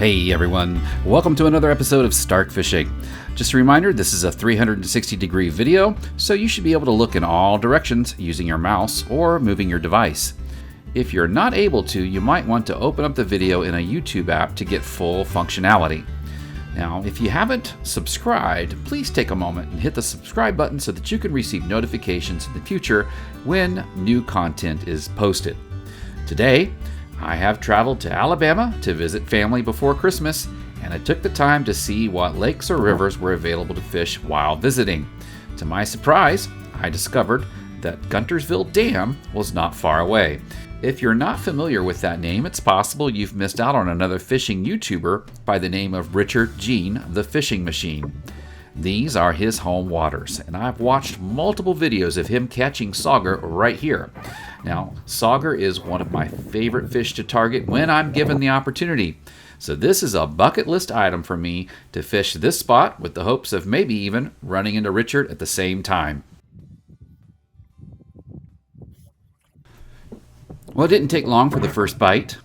Hey everyone, welcome to another episode of Stark Fishing. Just a reminder, this is a 360-degree video, so you should be able to look in all directions using your mouse or moving your device. If you're not able to, you might want to open up the video in a YouTube app to get full functionality. Now, if you haven't subscribed, please take a moment and hit the subscribe button so that you can receive notifications in the future when new content is posted. Today, I have traveled to Alabama to visit family before Christmas, and I took the time to see what lakes or rivers were available to fish while visiting. To my surprise, I discovered that Guntersville Dam was not far away. If you're not familiar with that name, it's possible you've missed out on another fishing YouTuber by the name of Richard Gene, the Fishing Machine. These are his home waters, and I've watched multiple videos of him catching sauger right here. Now, sauger is one of my favorite fish to target when I'm given the opportunity. So this is a bucket list item for me to fish this spot with the hopes of maybe even running into Richard at the same time. Well, it didn't take long for the first bite.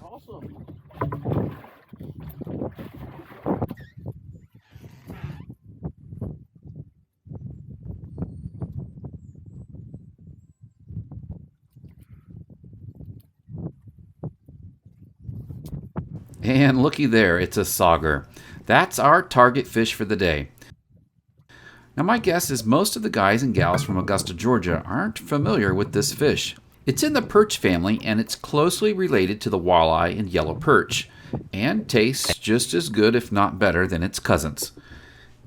And looky there, it's a sauger. That's our target fish for the day. Now my guess is most of the guys and gals from Augusta, Georgia aren't familiar with this fish. It's in the perch family and it's closely related to the walleye and yellow perch, and tastes just as good if not better than its cousins.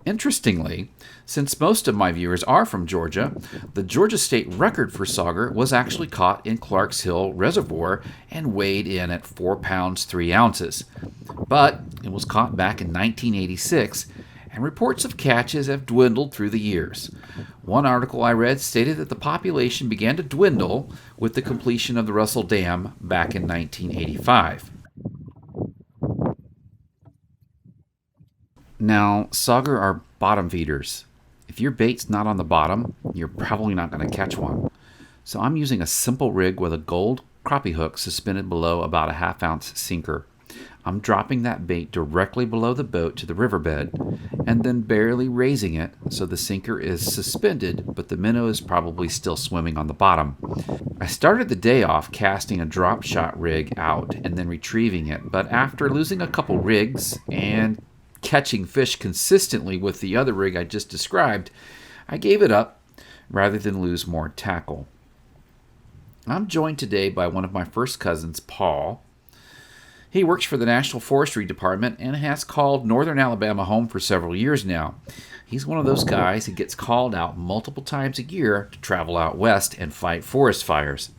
Interestingly, since most of my viewers are from Georgia, the Georgia state record for sauger was actually caught in Clarks Hill Reservoir and weighed in at 4 pounds 3 ounces. But it was caught back in 1986, and reports of catches have dwindled through the years. One article I read stated that the population began to dwindle with the completion of the Russell Dam back in 1985. Now, sauger are bottom feeders. If your bait's not on the bottom, you're probably not going to catch one. So I'm using a simple rig with a gold crappie hook suspended below about a 1/2 ounce sinker. I'm dropping that bait directly below the boat to the riverbed and then barely raising it so the sinker is suspended, but the minnow is probably still swimming on the bottom. I started the day off casting a drop shot rig out and then retrieving it, but after losing a couple rigs and catching fish consistently with the other rig I just described, I gave it up rather than lose more tackle. I'm joined today by one of my first cousins, Paul. He works for the National Forestry Department and has called northern Alabama home for several years now. He's one of those guys who gets called out multiple times a year to travel out west and fight forest fires.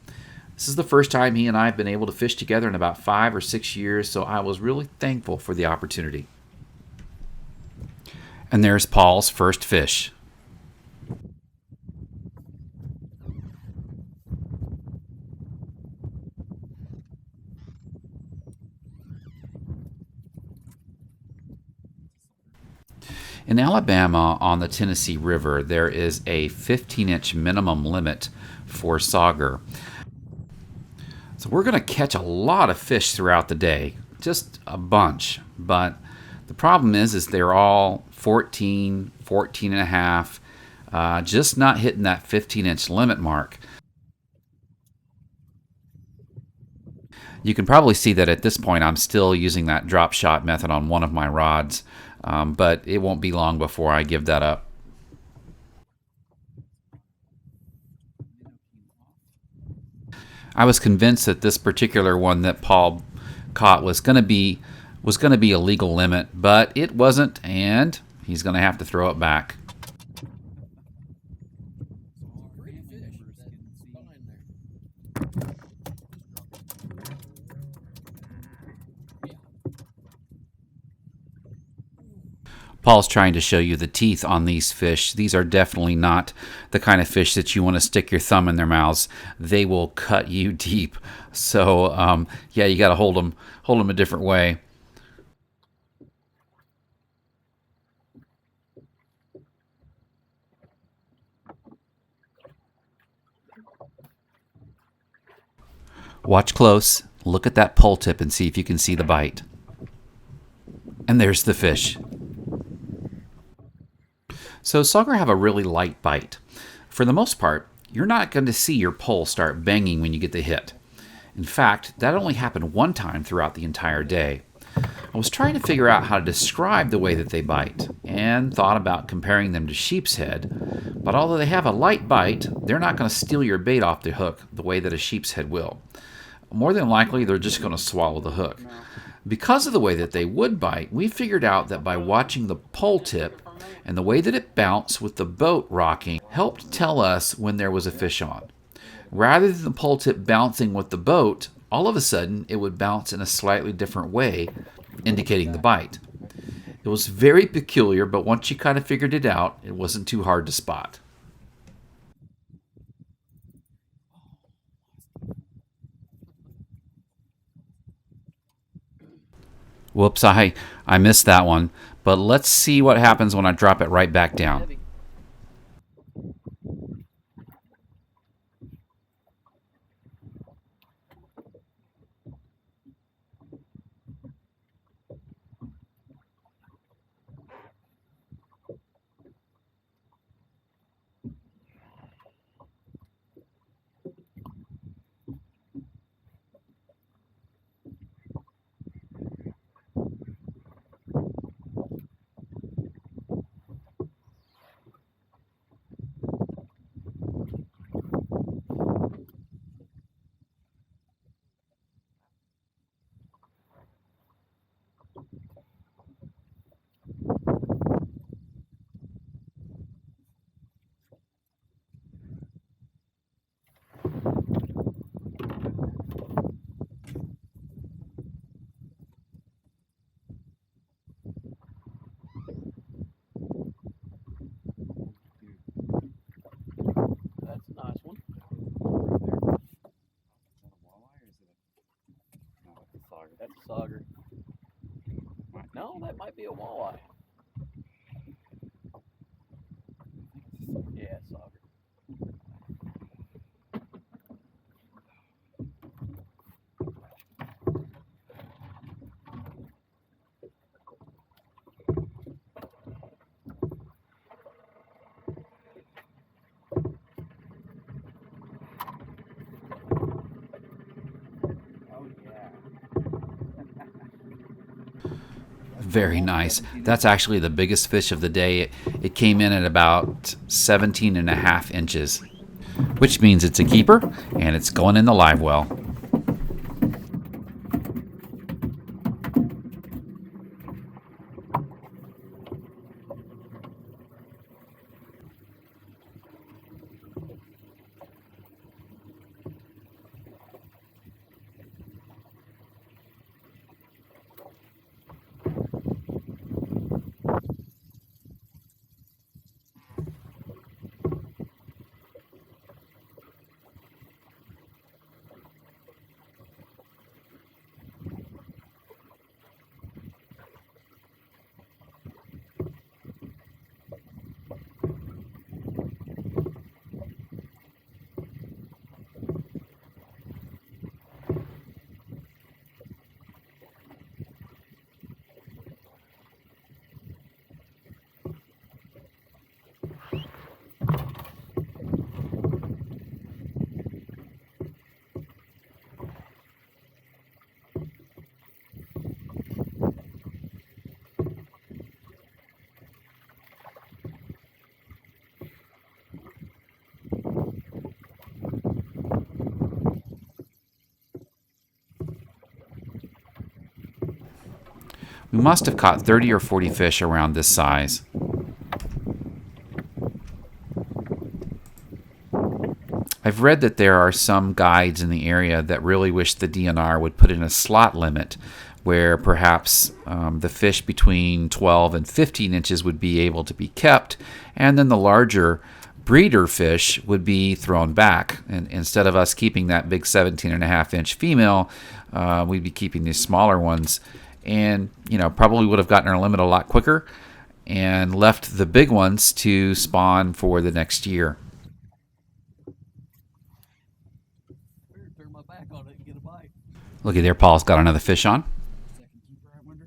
This is the first time he and I have been able to fish together in about 5 or 6 years, so I was really thankful for the opportunity. And there's Paul's first fish. In Alabama on the Tennessee River, there is a 15-inch minimum limit for sauger. So we're going to catch a lot of fish throughout the day, just a bunch, but the problem is they're all 14 and a half, just not hitting that 15-inch limit mark. You can probably see that at this point I'm still using that drop shot method on one of my rods, but it won't be long before I give that up. I was convinced that this particular one that Paul caught was going to be a legal limit, but it wasn't, and he's going to have to throw it back. Paul's trying to show you the teeth on these fish. These are definitely not the kind of fish that you want to stick your thumb in their mouths. They will cut you deep. So, yeah, you got to hold them a different way. Watch close, look at that pole tip and see if you can see the bite. And there's the fish. So sauger have a really light bite. For the most part, you're not going to see your pole start banging when you get the hit. In fact, that only happened one time throughout the entire day. I was trying to figure out how to describe the way that they bite, and thought about comparing them to sheepshead, but although they have a light bite, they're not going to steal your bait off the hook the way that a sheepshead will. More than likely, they're just going to swallow the hook. Because of the way that they would bite, we figured out that by watching the pole tip and the way that it bounced with the boat rocking helped tell us when there was a fish on. Rather than the pole tip bouncing with the boat, all of a sudden it would bounce in a slightly different way, indicating the bite. It was very peculiar, but once you kind of figured it out, it wasn't too hard to spot. Whoops, I missed that one, but let's see what happens when I drop it right back down. That's a sauger. No, that might be a walleye. Yeah, sauger. Oh yeah. Very nice. That's actually the biggest fish of the day. It came in at about 17 and a half inches, which means it's a keeper and it's going in the live well. We must have caught 30 or 40 fish around this size. I've read that there are some guides in the area that really wish the DNR would put in a slot limit where perhaps the fish between 12 and 15 inches would be able to be kept, and then the larger breeder fish would be thrown back. And instead of us keeping that big 17.5-inch female, we'd be keeping these smaller ones, and probably would have gotten our limit a lot quicker and left the big ones to spawn for the next year. Turn my back on it and get a bite. Looky there, Paul's got another fish on. Second keeper, I wonder.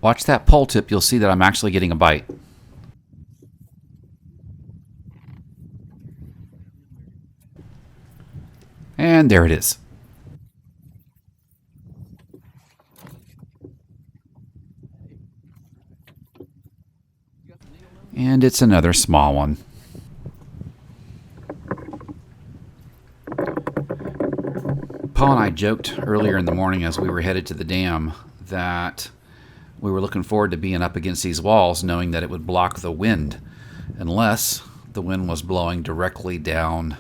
Watch that pole tip, you'll see that I'm actually getting a bite. And there it is. And it's another small one. Paul and I joked earlier in the morning as we were headed to the dam that we were looking forward to being up against these walls, knowing that it would block the wind, unless the wind was blowing directly down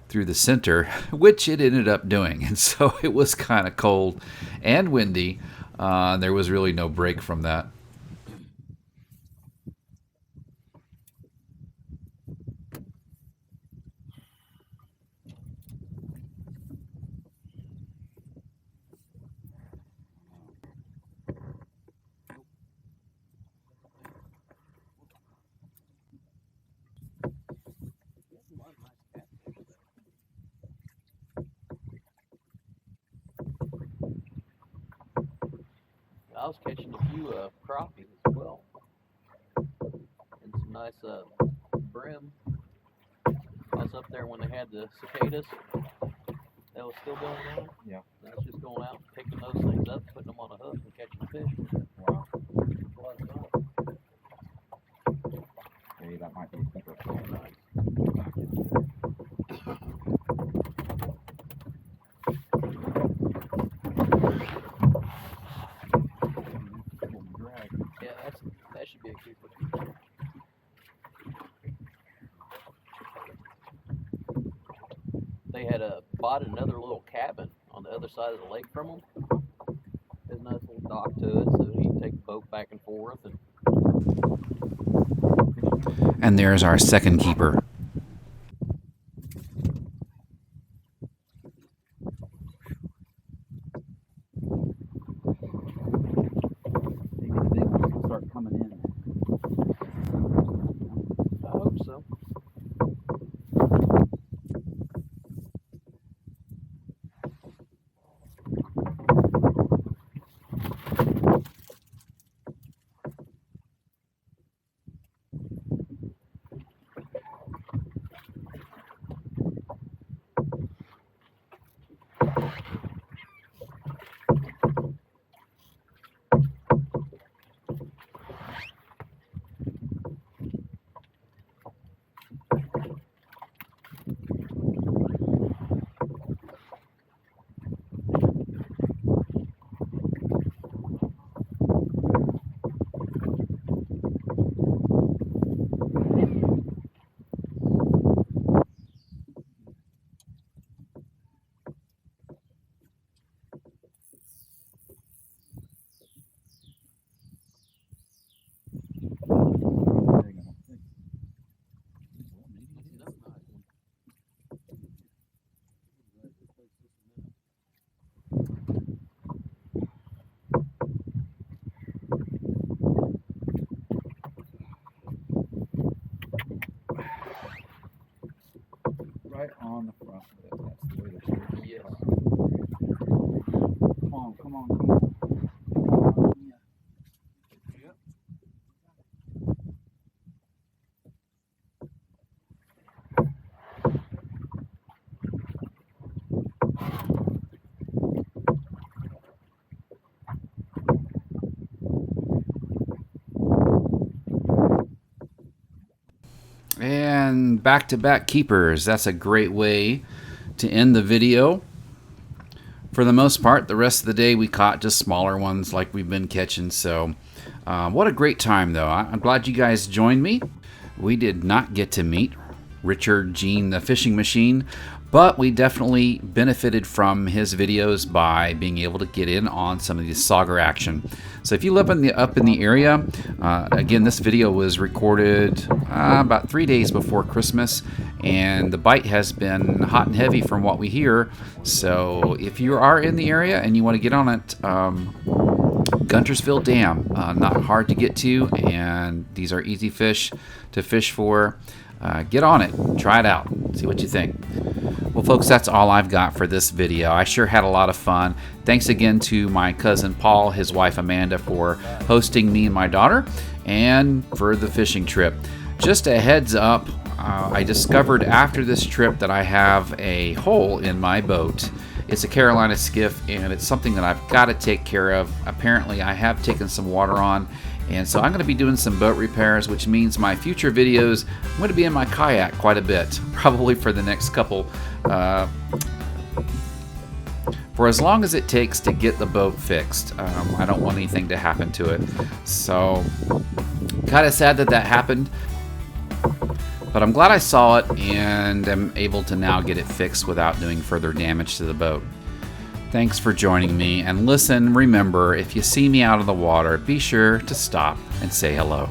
through the center, which it ended up doing. And so it was kind of cold and windy. There was really no break from that. I was catching a few crappies as well, and some nice brim. I was up there when they had the cicadas. That was still going on. Yeah. I was just going out, picking those things up, putting them on a hook, and catching fish. Wow. A lot of fun. Maybe that might be super cool. Yeah, that should be a keeper. They had bought another little cabin on the other side of the lake from them. There's a nice little dock to it, so you can take the boat back and forth. And there's our second keeper. Maybe the big ones will start coming in. I hope so. Right on the front of it. That's the way the shirts Yes. Come on, come on, come on. Yep. And back-to-back keepers. That's a great way to end the video. For the most part, the rest of the day we caught just smaller ones like we've been catching. So what a great time, though. I'm glad you guys joined me. We did not get to meet Richard Gene the fishing machine, but we definitely benefited from his videos by being able to get in on some of the Sauger action. So if you live up in the area, again, this video was recorded about 3 days before Christmas, and the bite has been hot and heavy from what we hear. So if you are in the area and you want to get on it, Guntersville Dam, not hard to get to, and these are easy fish to fish for. Get on it, try it out, see what you think. Well, folks, that's all I've got for this video. I sure had a lot of fun. Thanks again to my cousin Paul, his wife Amanda, for hosting me and my daughter, and for the fishing trip. Just a heads up, I discovered after this trip that I have a hole in my boat. It's a Carolina skiff, and it's something that I've got to take care of. Apparently, I have taken some water on, and so I'm going to be doing some boat repairs, which means my future videos, I'm going to be in my kayak quite a bit, probably for the next couple, for as long as it takes to get the boat fixed. I don't want anything to happen to it. So, kind of sad that happened, but I'm glad I saw it and am able to now get it fixed without doing further damage to the boat. Thanks for joining me, and listen, remember, if you see me out of the water, be sure to stop and say hello.